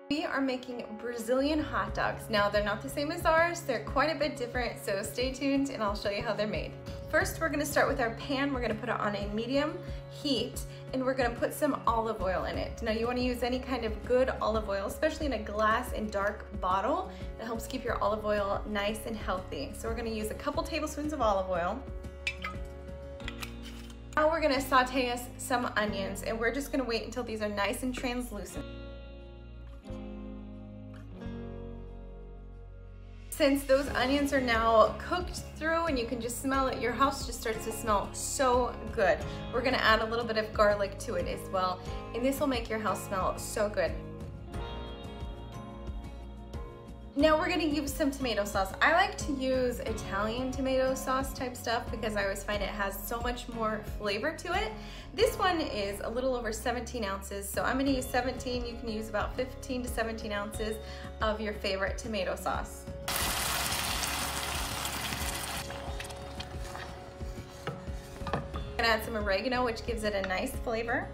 We are making Brazilian hot dogs. Now, they're not the same as ours, they're quite a bit different, so stay tuned and I'll show you how they're made. First, we're gonna start with our pan. We're gonna put it on a medium heat and we're gonna put some olive oil in it. Now, you wanna use any kind of good olive oil, especially in a glass and dark bottle. That helps keep your olive oil nice and healthy. So we're gonna use a couple tablespoons of olive oil. Now we're gonna saute us some onions and we're just gonna wait until these are nice and translucent. Since those onions are now cooked through and you can just smell it, your house just starts to smell so good. We're gonna add a little bit of garlic to it as well, and this will make your house smell so good. Now we're gonna use some tomato sauce. I like to use Italian tomato sauce type stuff because I always find it has so much more flavor to it. This one is a little over 17 ounces, so I'm gonna use 17. You can use about 15 to 17 ounces of your favorite tomato sauce. I'm gonna add some oregano, which gives it a nice flavor.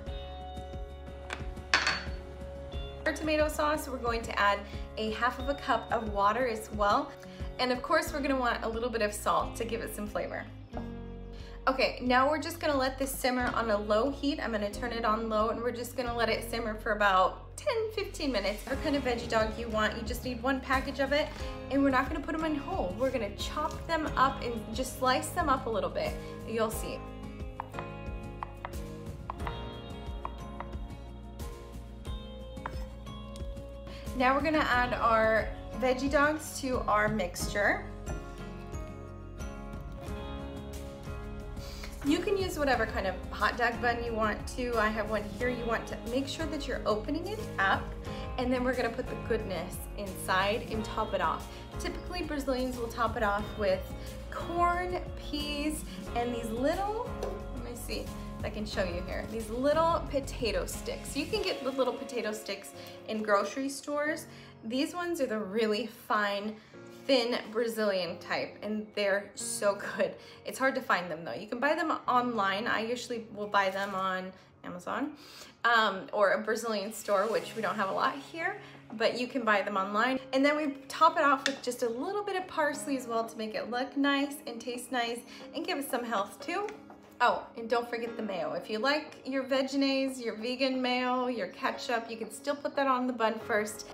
For tomato sauce, we're going to add a half of a cup of water as well. And of course, we're gonna want a little bit of salt to give it some flavor. Okay, now we're just gonna let this simmer on a low heat. I'm gonna turn it on low and we're just gonna let it simmer for about 10-15 minutes. Whatever kind of veggie dog you want, you just need one package of it, and we're not gonna put them in whole. We're gonna chop them up and just slice them up a little bit. You'll see. Now we're gonna add our veggie dogs to our mixture. You can use whatever kind of hot dog bun you want to. I have one here. You want to make sure that you're opening it up, and then we're gonna put the goodness inside and top it off. Typically, Brazilians will top it off with corn, peas, and these little, let me see if I can show you here, these little potato sticks. You can get the little potato sticks in grocery stores. These ones are the really fine, thin Brazilian type, and they're so good. It's hard to find them though. You can buy them online. I usually will buy them on Amazon or a Brazilian store, which we don't have a lot here, but you can buy them online. And then we top it off with just a little bit of parsley as well to make it look nice and taste nice and give it some health too. Oh, and don't forget the mayo. If you like your Vegenaise, your vegan mayo, your ketchup, you can still put that on the bun first.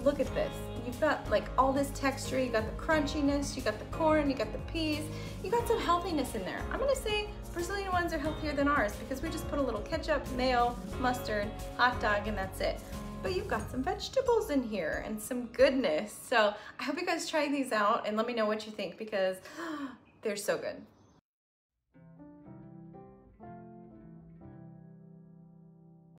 Look at this. You've got like all this texture, you got the crunchiness, you got the corn, you got the peas, you got some healthiness in there. I'm gonna say Brazilian ones are healthier than ours because we just put a little ketchup, mayo, mustard, hot dog, and that's it. But you've got some vegetables in here and some goodness. So I hope you guys try these out and let me know what you think because they're so good.